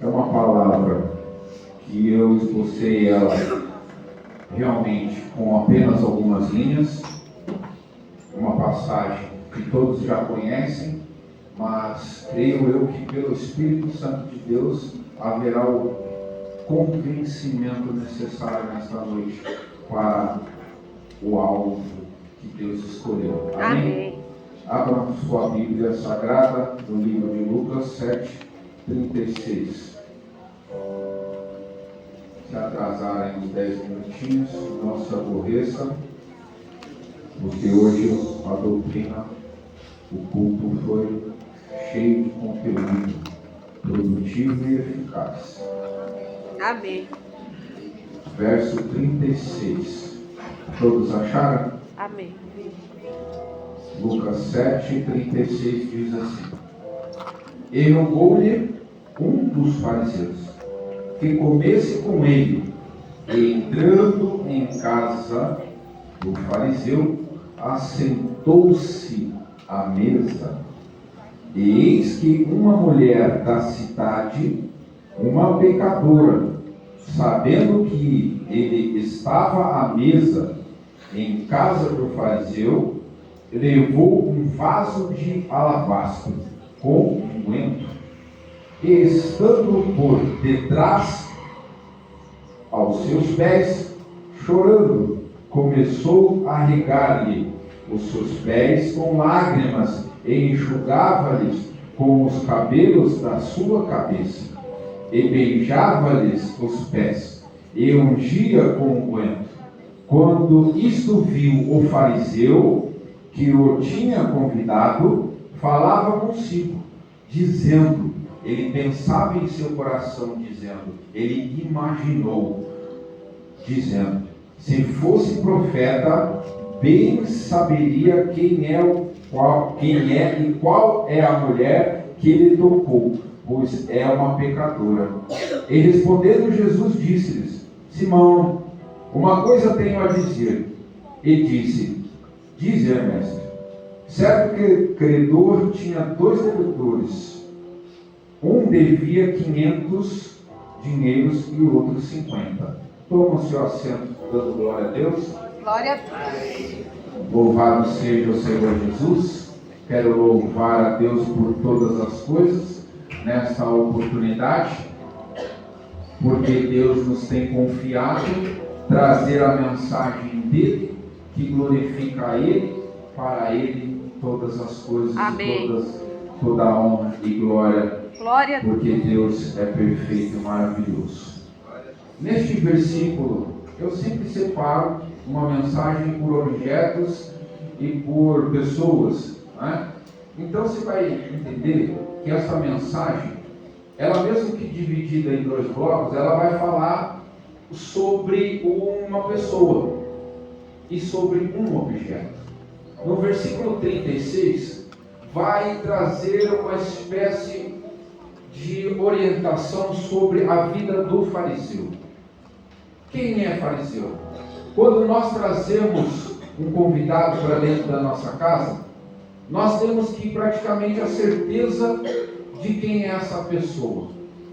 é uma palavra que eu esbocei ela realmente com apenas algumas linhas, uma passagem que todos já conhecem, mas creio eu que pelo Espírito Santo de Deus haverá o convencimento necessário nesta noite para o alvo que Deus escolheu. Amém? Abra sua Bíblia Sagrada no livro de Lucas 7:36. Se atrasarem uns 10 minutinhos, não se aborreça, porque hoje a doutrina, o culto foi cheio de conteúdo, produtivo e eficaz. Amém. Verso 36. Todos acharam? Amém. Lucas 7:36 diz assim: E rogou-lhe um dos fariseus que comesse com ele, e entrando em casa do fariseu, assentou-se à mesa. E eis que uma mulher da cidade, uma pecadora, sabendo que ele estava à mesa em casa do fariseu, levou um vaso de alabastro com unguento, e estando por detrás aos seus pés, chorando, começou a regar-lhe os seus pés com lágrimas e enxugava-lhes com os cabelos da sua cabeça, e beijava-lhes os pés, e ungia com unguento. Quando isto viu o fariseu que o tinha convidado, falava consigo, dizendo, ele pensava em seu coração, dizendo, ele imaginou, dizendo, se fosse profeta, bem saberia quem é e qual é a mulher que ele tocou, pois é uma pecadora. E respondendo Jesus disse-lhes, Simão, uma coisa tenho a dizer. E disse, dize, mestre. Certo que credor tinha 2 devedores. Um devia 500 dinheiros e o outro 50. Toma o seu assento, dando glória a Deus. Glória a Deus. Louvado seja o Senhor Jesus. Quero louvar a Deus por todas as coisas nesta oportunidade, porque Deus nos tem confiado trazer a mensagem dele, que glorifica a ele, para ele todas as coisas, toda a honra e glória, porque Deus é perfeito e maravilhoso. Neste versículo, eu sempre separo uma mensagem por objetos e por pessoas, né? Então você vai entender que essa mensagem, ela mesmo que dividida em 2 blocos, ela vai falar sobre uma pessoa e sobre um objeto. No versículo 36, vai trazer uma espécie de orientação sobre a vida do fariseu. Quem é fariseu? Quando nós trazemos um convidado para dentro da nossa casa, nós temos que praticamente a certeza de quem é essa pessoa,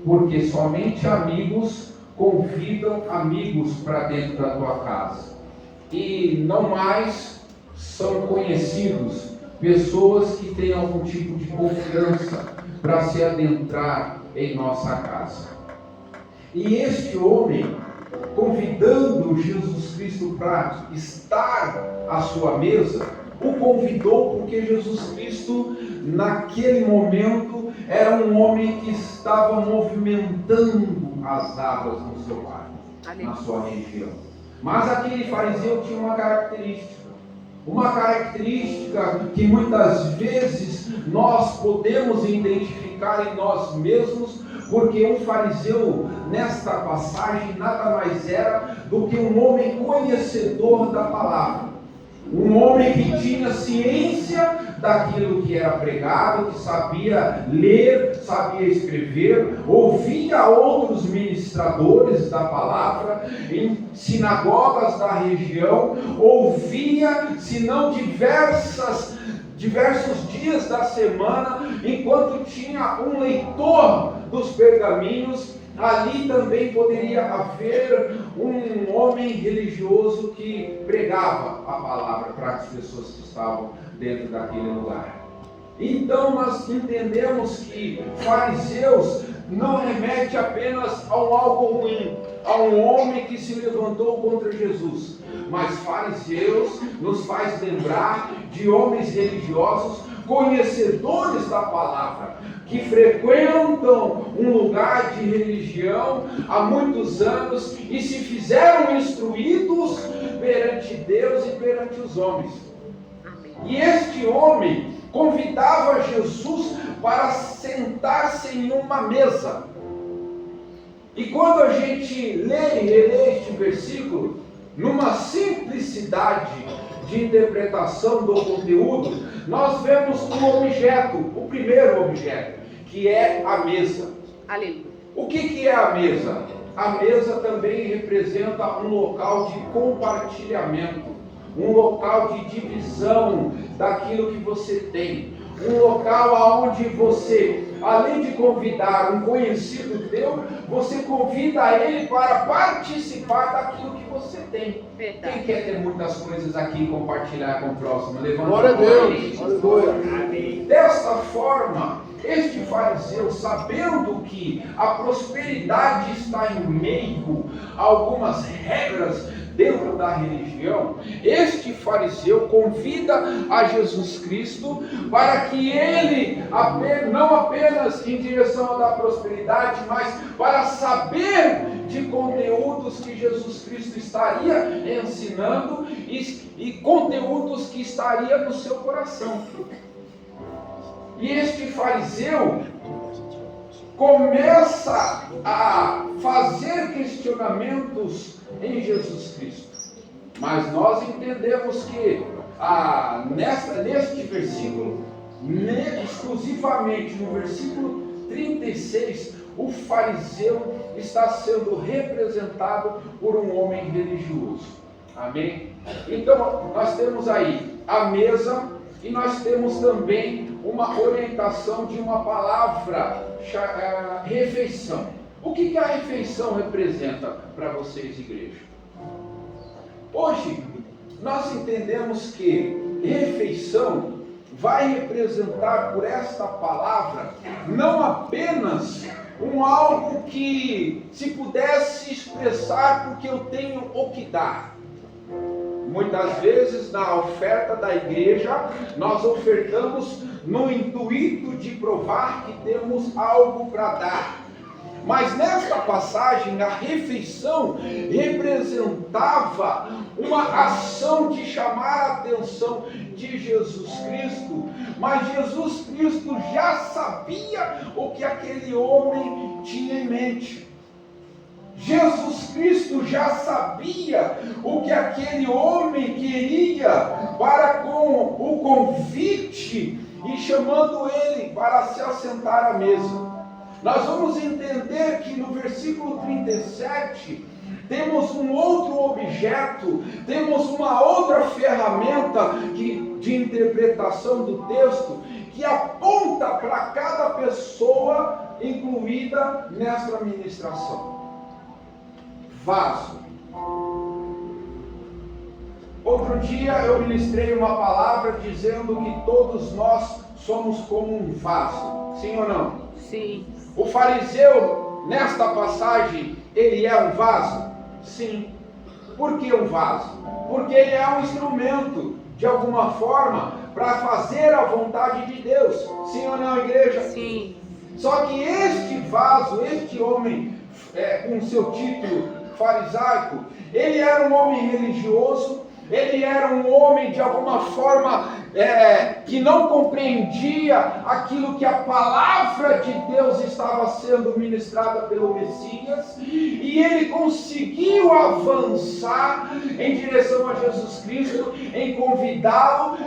porque somente amigos convidam amigos para dentro da tua casa, e não mais são conhecidos pessoas que têm algum tipo de confiança para se adentrar em nossa casa. E este homem, convidando Jesus Cristo para estar à sua mesa, o convidou porque Jesus Cristo, naquele momento, era um homem que estava movimentando as águas no seu bairro, na sua região. Mas aquele fariseu tinha uma característica que muitas vezes nós podemos identificar em nós mesmos, porque um fariseu, nesta passagem, nada mais era do que um homem conhecedor da palavra. Um homem que tinha ciência daquilo que era pregado, que sabia ler, sabia escrever, ouvia outros ministradores da palavra em sinagogas da região, ouvia, se não diversos dias da semana, enquanto tinha um leitor dos pergaminhos, ali também poderia haver um homem religioso que pregava a palavra para as pessoas que estavam dentro daquele lugar. Então nós entendemos que fariseus não remete apenas a um algo ruim, a um homem que se levantou contra Jesus, mas fariseus nos faz lembrar de homens religiosos, conhecedores da palavra, que frequentam um lugar de religião há muitos anos e se fizeram instruídos perante Deus e perante os homens. E este homem convidava Jesus para sentar-se em uma mesa. E quando a gente lê e relê este versículo, numa simplicidade de interpretação do conteúdo, nós vemos um objeto, o primeiro objeto, que é a mesa. Aleluia. O que é a mesa? A mesa também representa um local de compartilhamento, um local de divisão daquilo que você tem, um local onde você, além de convidar um conhecido teu, você convida ele para participar daquilo que você tem. Verdade. Quem quer ter muitas coisas aqui e compartilhar com o próximo? Levanta Glória a a mão. Deus. Aleluia. Desta forma, este fariseu, sabendo que a prosperidade está em meio a algumas regras dentro da religião, este fariseu convida a Jesus Cristo para que ele, não apenas em direção da prosperidade, mas para saber de conteúdos que Jesus Cristo estaria ensinando e conteúdos que estaria no seu coração. E este fariseu começa a fazer questionamentos em Jesus Cristo. Mas nós entendemos que neste versículo, exclusivamente no versículo 36, o fariseu está sendo representado por um homem religioso. Amém? Então, nós temos aí a mesa e nós temos também uma orientação de uma palavra, refeição. O que a refeição representa para vocês, igreja? Hoje, nós entendemos que refeição vai representar por esta palavra não apenas algo que se pudesse expressar porque eu tenho o que dar. Muitas vezes na oferta da igreja nós ofertamos no intuito de provar que temos algo para dar. Mas nesta passagem a refeição representava uma ação de chamar a atenção de Jesus Cristo. Mas Jesus Cristo já sabia o que aquele homem tinha em mente. Jesus Cristo já sabia o que aquele homem queria para com o convite e chamando ele para se assentar à mesa. Nós vamos entender que no versículo 37 temos um outro objeto, temos uma outra ferramenta de interpretação do texto que aponta para cada pessoa incluída nesta ministração. Vaso. Outro dia eu ministrei uma palavra dizendo que todos nós somos como um vaso. Sim ou não? Sim. O fariseu, nesta passagem, ele é um vaso? Sim. Por que um vaso? Porque ele é um instrumento, de alguma forma, para fazer a vontade de Deus. Sim ou não, igreja? Sim. Só que este vaso, este homem, com seu título farisaico, ele era um homem religioso, ele era um homem de alguma forma que não compreendia aquilo que a palavra de Deus estava sendo ministrada pelo Messias, e ele conseguiu avançar em direção a Jesus Cristo, em convidá-lo,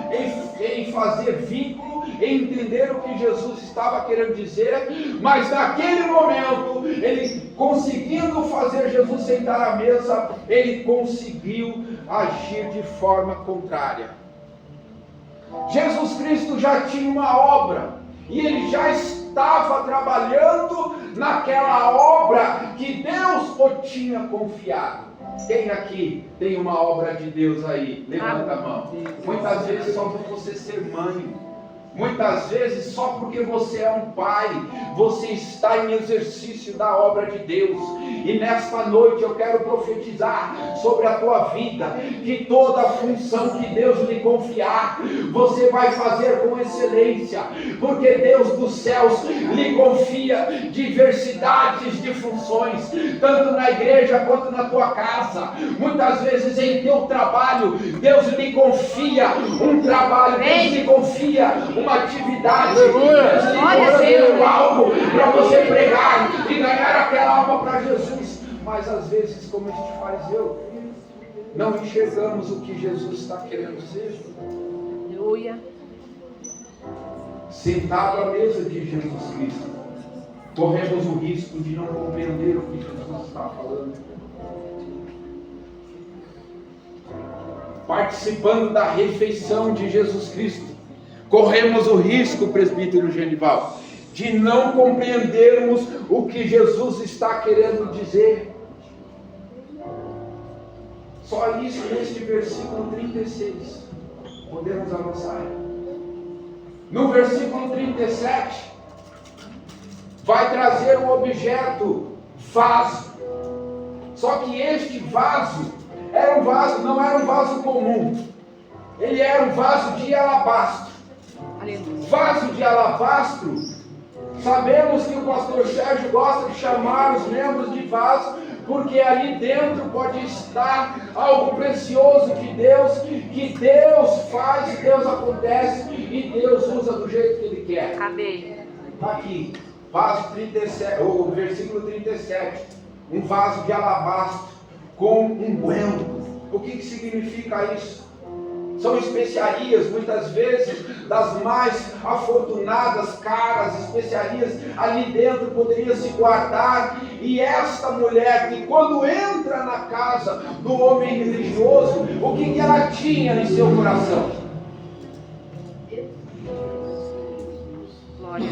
em fazer vínculo, em entender o que Jesus estava querendo dizer. Mas naquele momento, ele conseguindo fazer Jesus sentar à mesa, ele conseguiu agir de forma contrária. Jesus Cristo já tinha uma obra e ele já estava trabalhando naquela obra que Deus o tinha confiado. Quem aqui tem uma obra de Deus aí? Levanta a mão. Muitas vezes só por você ser mãe. Muitas vezes só porque você é um pai, você está em exercício da obra de Deus. E nesta noite eu quero profetizar sobre a tua vida, que toda a função que Deus lhe confiar, você vai fazer com excelência, porque Deus dos céus lhe confia diversidades de funções, tanto na igreja quanto na tua casa. Muitas vezes em teu trabalho, Deus lhe confia um trabalho, Deus lhe confia uma atividade, Deus lhe confia algo para você pregar e ganhar aquela alma para Jesus. Mas às vezes, como este fariseu, não enxergamos o que Jesus está querendo dizer. Aleluia. Sentado à mesa de Jesus Cristo, corremos o risco de não compreender o que Jesus está falando. Participando da refeição de Jesus Cristo, corremos o risco, presbítero Genival, de não compreendermos o que Jesus está querendo dizer. Só isso neste versículo 36. Podemos avançar. No versículo 37, vai trazer um objeto, vaso. Só que este vaso era um vaso, não era um vaso comum. Ele era um vaso de alabastro. Aleluia. Vaso de alabastro, sabemos que o pastor Sérgio gosta de chamar os membros de vaso, porque ali dentro pode estar algo precioso que Deus faz, Deus acontece e Deus usa do jeito que Ele quer. Amém. Aqui, vaso 37, o versículo 37, um vaso de alabastro com unguento. O que significa isso? São especiarias, muitas vezes, das mais afortunadas, caras, especiarias, ali dentro poderia se guardar. E esta mulher, que quando entra na casa do homem religioso, o que ela tinha em seu coração? Glória.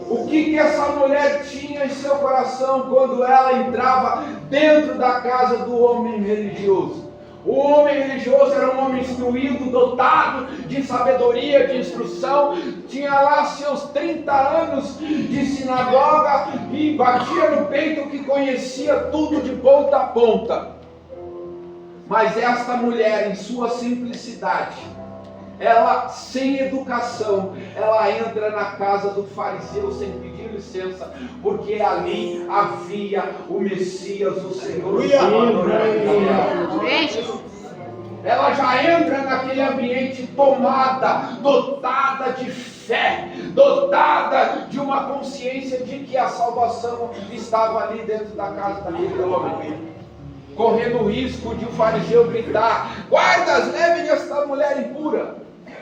O que essa mulher tinha em seu coração quando ela entrava dentro da casa do homem religioso? O homem religioso era um homem instruído, dotado de sabedoria, de instrução, tinha lá seus 30 anos de sinagoga e batia no peito que conhecia tudo de ponta a ponta. Mas esta mulher, em sua simplicidade, ela sem educação, ela entra na casa do fariseu sem pedir licença, porque ali havia o Messias, o Senhor, o Salvador. Ela já entra naquele ambiente tomada, dotada de fé, dotada de uma consciência de que a salvação estava ali dentro da casa daquele homem. Correndo o risco de o fariseu gritar: guardas, levem esta mulher impura.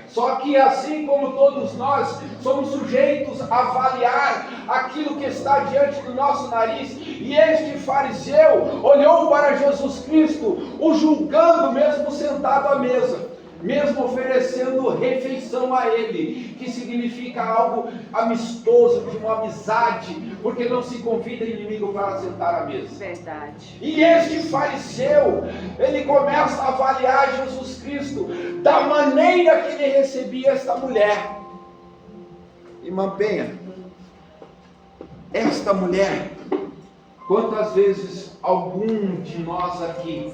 Só que assim como todos nós somos sujeitos a avaliar aquilo que está diante do nosso nariz, e este fariseu olhou para Jesus Cristo, o julgando mesmo sentado à mesa, mesmo oferecendo refeição a ele, que significa algo amistoso, de uma amizade, porque não se convida inimigo para sentar à mesa. Verdade. E este fariseu, ele começa a avaliar Jesus Cristo da maneira que ele recebia esta mulher. Irmã Penha, esta mulher, quantas vezes algum de nós aqui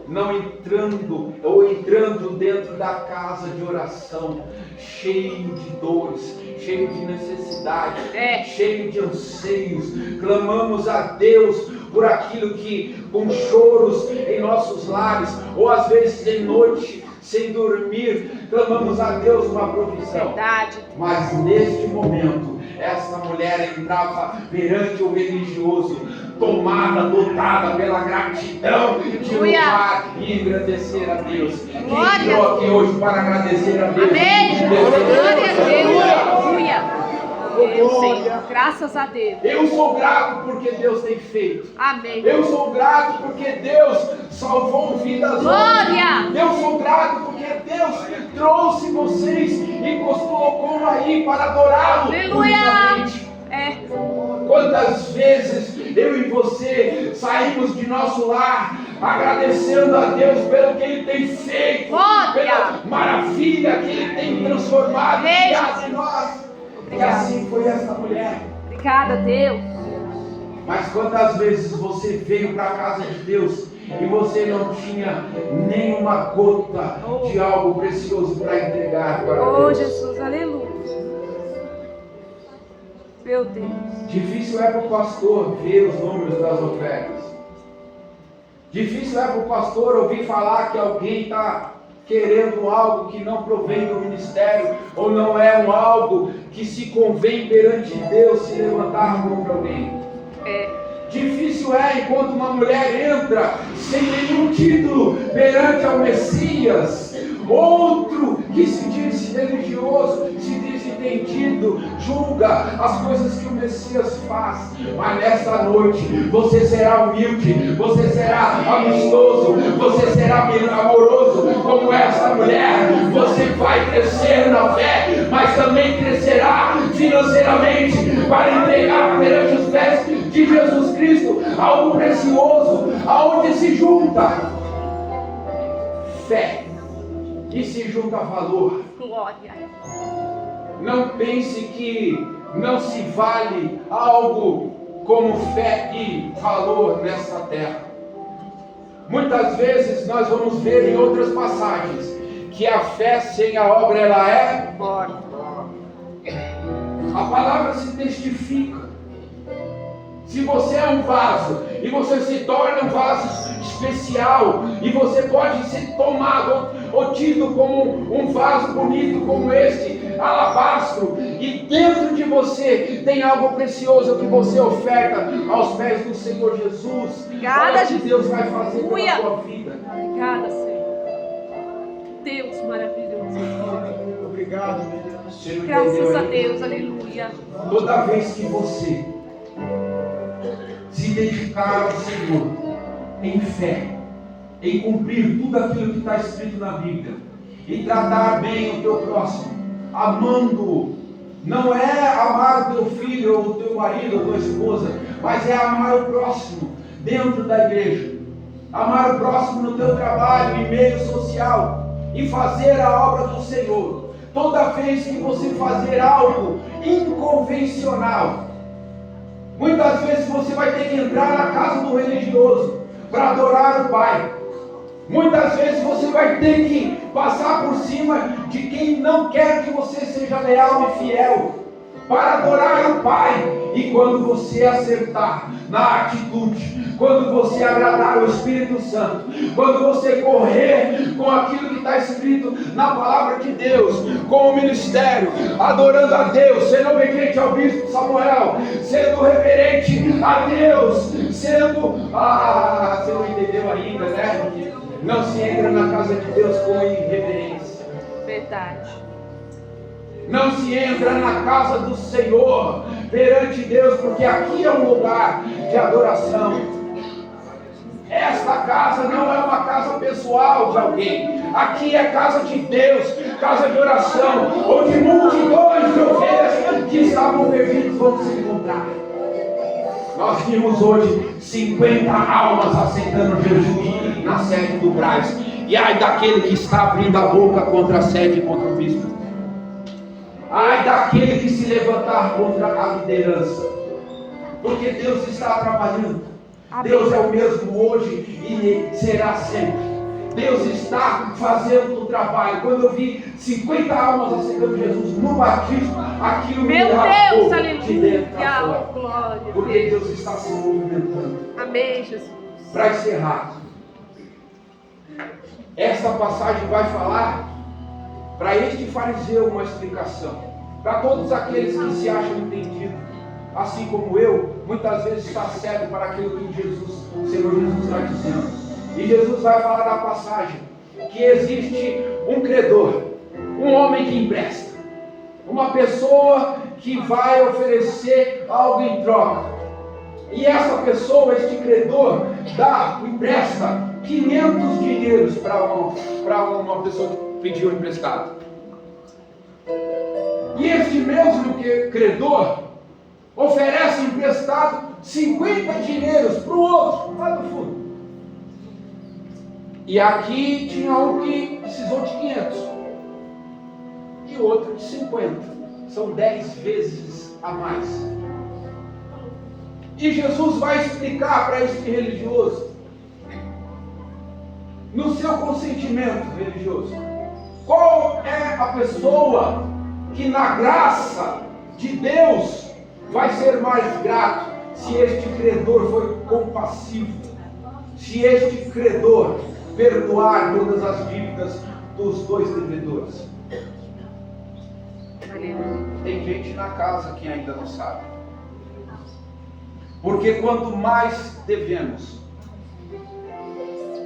não entrando dentro da casa de oração, cheio de dores, cheio de necessidade, cheio de anseios, clamamos a Deus por aquilo que, com choros em nossos lares, ou às vezes em noite, sem dormir, clamamos a Deus uma provisão. Verdade. Mas neste momento, essa mulher entrava perante o religioso, tomada, dotada pela gratidão de louvar e engrandecer a Deus. Quem entrou aqui hoje para agradecer a Deus? Amém. Glória a Deus. Aleluia. Senhor, graças a Deus. Eu sou grato porque Deus tem feito. Amém. Eu sou grato porque Deus salvou vidas. Glória. Eu sou grato porque Deus trouxe vocês e nos colocou aí para adorá-lo. Aleluia. Quantas vezes eu e você saímos de nosso lar agradecendo a Deus pelo que Ele tem feito, pela maravilha que Ele tem transformado em nós. E assim foi essa mulher. Obrigada, Deus. Mas quantas vezes você veio para a casa de Deus e você não tinha nenhuma gota de algo precioso para entregar para Deus? Oh, Jesus, aleluia. Meu Deus. Difícil é para o pastor ver os números das ofertas. Difícil é para o pastor ouvir falar que alguém está querendo algo que não provém do ministério, ou não é algo que se convém perante Deus se levantar contra alguém. Difícil é enquanto uma mulher entra sem nenhum título perante ao Messias, outro que se diz religioso, se diz entendido, julga as coisas que o Messias faz. Mas nesta noite você será humilde, você será amistoso, você será amoroso como essa mulher. Você vai crescer na fé, mas também crescerá financeiramente para entregar perante os pés de Jesus Cristo algo precioso, aonde se junta fé e se junta valor. Glória. Não pense que não se vale algo como fé e valor nesta terra. Muitas vezes nós vamos ver em outras passagens que a fé sem a obra ela é morta. A palavra se testifica. Se você é um vaso e você se torna um vaso especial e você pode ser tomado ou tido como um vaso bonito como este, alabastro, e dentro de você tem algo precioso que você oferta aos pés do Senhor Jesus. Obrigada, que Deus vai fazer Aleluia. pela sua vida. Obrigada, Senhor. Deus maravilhoso. Obrigado, meu Deus. Graças a Deus, aleluia. Toda vez que você se dedicar ao Senhor em fé, em cumprir tudo aquilo que está escrito na Bíblia, em tratar bem o teu próximo, amando-o, não é amar o teu filho, ou o teu marido, ou tua esposa, mas é amar o próximo dentro da igreja, amar o próximo no teu trabalho, em meio social, e fazer a obra do Senhor. Toda vez que você fazer algo inconvencional, muitas vezes você vai ter que entrar na casa do religioso para adorar o Pai. Muitas vezes você vai ter que passar por cima de quem não quer que você seja leal e fiel para adorar o Pai. E quando você acertar na atitude, quando você agradar o Espírito Santo, quando você correr com aquilo que está escrito na palavra de Deus, com o ministério, adorando a Deus, sendo obediente ao bispo Samuel, sendo reverente a Deus, sendo... você não entendeu ainda, né? Não se entra na casa de Deus com irreverência. Verdade. Não se entra na casa do Senhor perante Deus, porque aqui é um lugar de adoração. Esta casa não é uma casa pessoal de alguém. Aqui é casa de Deus, casa de oração, onde multidões de ovelhas que estavam perdidas vão se encontrar. Nós vimos hoje 50 almas aceitando Jesus na sede do Braz. E ai daquele que está abrindo a boca contra a sede e contra o bispo. Ai daquele que se levantar contra a liderança. Porque Deus está trabalhando. Deus é o mesmo hoje e será sempre. Deus está fazendo o trabalho. Quando eu vi 50 almas aceitando Jesus no batismo, aquilo me rasgou de dentro para fora. Porque Deus está se movimentando. Amém, Jesus. Para encerrar, esta passagem vai falar para este fariseu uma explicação. Para todos aqueles que se acham entendidos, assim como eu, muitas vezes está cego para aquilo que o Senhor Jesus está dizendo. E Jesus vai falar da passagem que existe um credor, um homem que empresta, uma pessoa que vai oferecer algo em troca. E essa pessoa, este credor, empresta 500 dinheiros para uma pessoa que pediu emprestado. E este mesmo credor oferece emprestado 50 dinheiros para o outro, lá do fundo. E aqui tinha um que precisou de 500 e outro de 50. São 10 vezes a mais. E Jesus vai explicar para este religioso, no seu consentimento religioso, qual é a pessoa que na graça de Deus vai ser mais grato, se este credor for compassivo, se este credor perdoar todas as dívidas dos dois devedores. Tem gente na casa que ainda não sabe. Porque quanto mais devemos,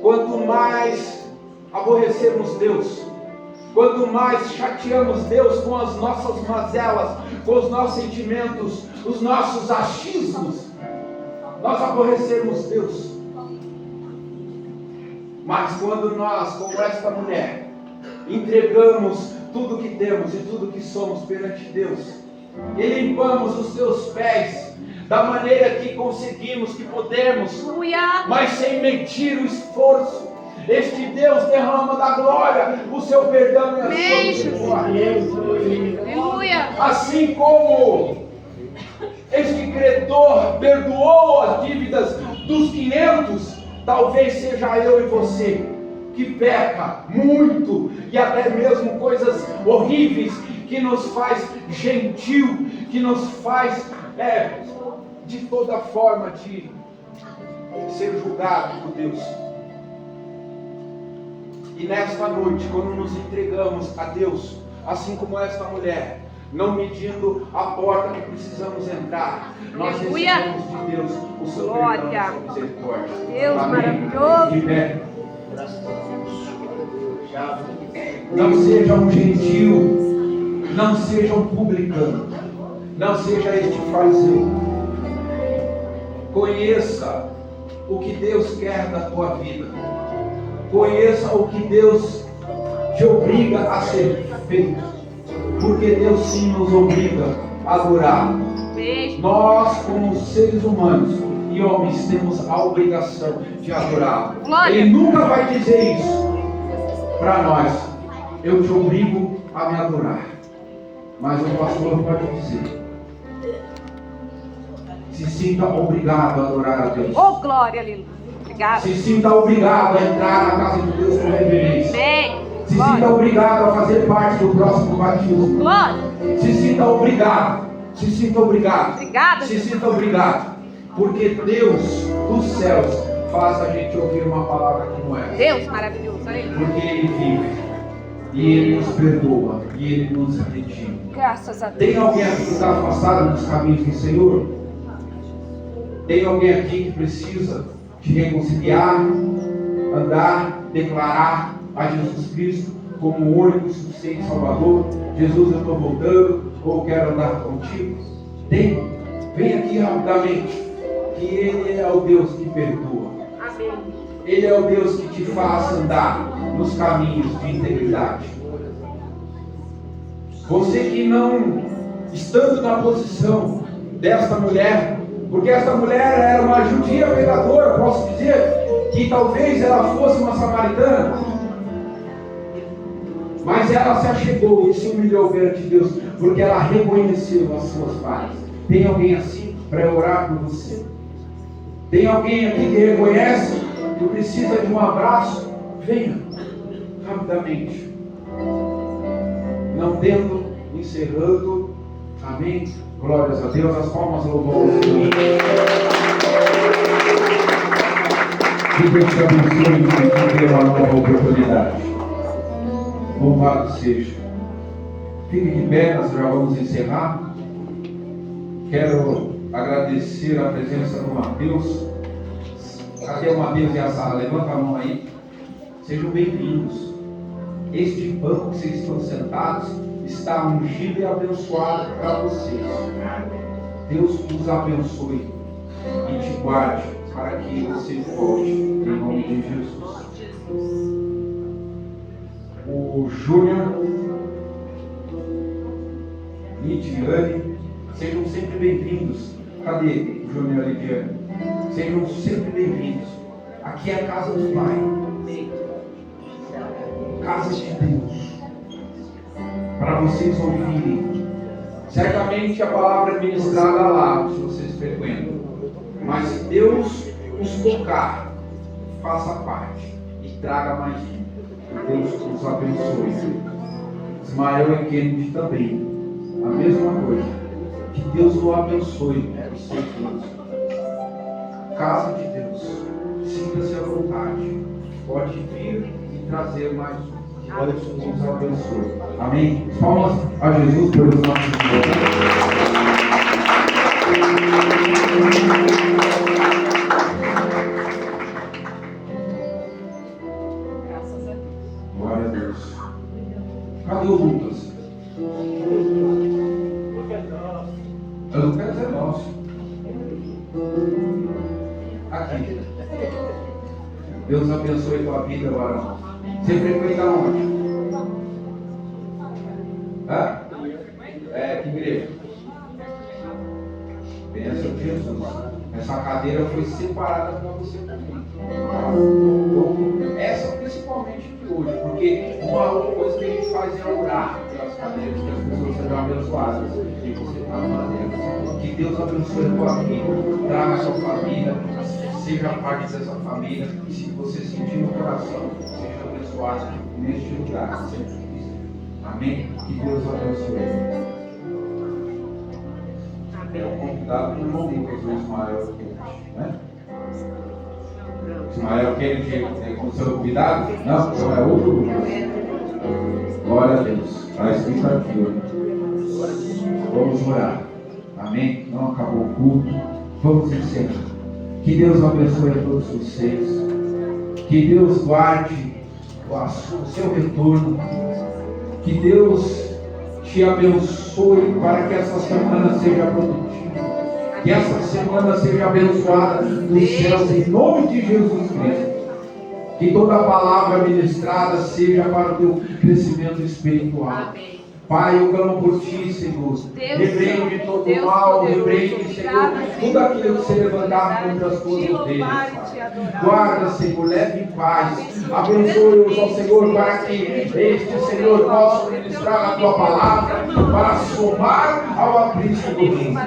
quanto mais aborrecemos Deus, quanto mais chateamos Deus com as nossas mazelas, com os nossos sentimentos, os nossos achismos, nós aborrecemos Deus. Mas quando nós, como esta mulher, entregamos tudo que temos e tudo que somos perante Deus, e limpamos os teus pés da maneira que conseguimos, que podemos, mas sem medir o esforço, este Deus derrama da glória o seu perdão e a sua misericórdia. Assim como este credor perdoou as dívidas dos 500, talvez seja eu e você que peca muito e até mesmo coisas horríveis, que nos faz gentil, que nos faz de toda forma de ser julgado por Deus. E nesta noite, quando nos entregamos a Deus, assim como esta mulher, não medindo a porta que precisamos entrar, nós recebemos de Deus o seu perdão e a sua misericórdia. Deus maravilhoso. De pé. Não seja um gentil, não seja um publicano, não seja este fariseu. Conheça o que Deus quer da tua vida. Conheça o que Deus te obriga a ser feito. Porque Deus sim nos obriga a adorar. Nós, como seres humanos e homens, temos a obrigação de adorar. Ele nunca vai dizer isso para nós: eu te obrigo a me adorar. Mas o pastor pode dizer: se sinta obrigado a adorar a Deus. Oh, glória, aleluia. Obrigado. Se sinta obrigado a entrar na casa de Deus com reverência. Amém. Se sinta obrigado a fazer parte do próximo batismo. Glória. Se sinta obrigado. Se sinta obrigado. Obrigada. Se sinta obrigado. Porque Deus dos céus faz a gente ouvir uma palavra como essa. Deus maravilhoso. Aleluia. Porque Ele vive. E Ele nos perdoa. E Ele nos redime. Graças a Deus. Tem alguém aqui que está afastado dos caminhos do Senhor? Tem alguém aqui que precisa te reconciliar, andar, declarar a Jesus Cristo como o único e suficiente Salvador? Jesus, eu estou voltando, ou quero andar contigo? Tem? Vem aqui rapidamente, que Ele é o Deus que perdoa. Amém. Ele é o Deus que te faz andar nos caminhos de integridade. Você que não, estando na posição desta mulher, porque esta mulher era uma judia pecadora, posso dizer que talvez ela fosse uma samaritana, mas ela se achegou e se humilhou perante Deus, porque ela reconheceu as suas falhas. Tem alguém assim para eu orar por você? Tem alguém aqui que reconhece que precisa de um abraço? Venha, rapidamente. Não tendo, encerrando. Amém. Glórias a Deus, as palmas louvamos ao Senhor. Que Deus te abençoe e te dê uma nova oportunidade. Louvado seja. Fique de pé, nós já vamos encerrar. Quero agradecer a presença do Mateus. Cadê o Mateus e a Sara? Levanta a mão aí. Sejam bem-vindos. Este banco que vocês estão sentados está ungido e abençoado para vocês. Deus os abençoe e te guarde para que você volte em nome de Jesus. O Júnior, Lidiane, Sejam sempre bem-vindos. Cadê o Júnior Lidiane? Sejam sempre bem-vindos. Aqui é a casa do Pai. Casa de Deus. Para vocês ouvirem. Certamente a palavra é ministrada lá, se vocês frequentam. Mas se Deus os tocar, faça parte e traga mais um. Deus os abençoe. Ismael e Kennedy também. A mesma coisa. Que Deus o abençoe. Vocês todos. Casa de Deus. Sinta-se à vontade. Pode vir e trazer mais um. Deus os abençoe. Amém? Palmas a Jesus pelos nossos irmãos. Glória a Deus. Cadê o Lucas? O Lucas é nosso. Aqui. Deus abençoe tua vida, varão. Você frequenta onde? Hã? Que igreja? Bênção de Jesus. Essa cadeira foi separada para você também. Essa principalmente de hoje, porque uma outra coisa que a gente faz é orar pelas cadeiras, que as pessoas sejam abençoadas. E você está numa delas. Que Deus abençoe a tua vida, traga a sua família, seja parte dessa família. E se você sentir no coração, seja abençoado neste lugar. Amém? Que Deus abençoe. É o convidado do irmão Lucas, o Ismael Kennedy, né? Ismael Kennedy com seu convidado? Não, então é outro Lucas. Glória a Deus. Está escrito aqui, ó. Vamos orar. Amém? Não acabou o culto. Vamos encerrar. Que Deus abençoe a todos vocês. Que Deus guarde o seu retorno. Que Deus te abençoe para que essa semana seja produtiva. Que essa semana seja abençoada nos céus em nome de Jesus Cristo. Que toda palavra ministrada seja para o teu crescimento espiritual. Amém. Pai, eu clamo por ti, Senhor. Repreende todo o mal, repreende, Senhor, tudo aquilo que se levantar contra as tuas ovelhas. Guarda, Senhor, leve em paz. Abençoe-os ao Senhor para que este, Senhor, possa ministrar a tua palavra para somar ao aprisco do reino.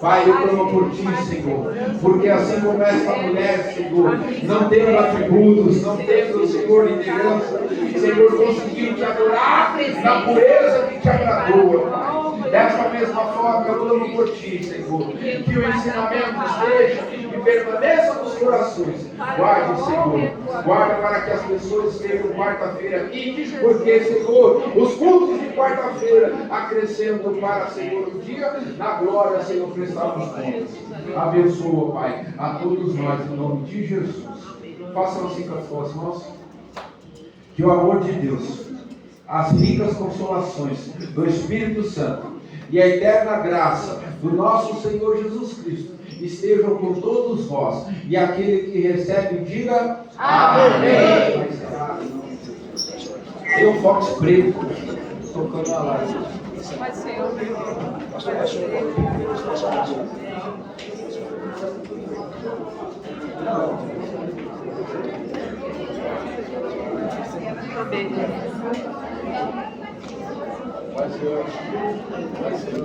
Pai, eu clamo por ti, Senhor, porque assim como esta mulher, Senhor, não tendo atributos, não tendo, Senhor, liderança, Senhor, conseguiu te adorar na pureza que te agradou, Pai. Dessa mesma forma, eu clamo por ti, Senhor, que o ensinamento esteja e permaneça nos corações. Guarde, Senhor, guarda para que as pessoas estejam quarta-feira aqui, porque, Senhor, os cultos de quarta-feira acrescentam para, Senhor, o dia na glória, Senhor, prestarmos contas. Abençoa, Pai, a todos nós, em nome de Jesus. Façam assim com as suas mãos. Que o amor de Deus, as ricas consolações do Espírito Santo e a eterna graça do nosso Senhor Jesus Cristo estejam com todos vós. E aquele que recebe, diga amém. Tem um Fox preto tocando a live. Pode ser. Vai ser.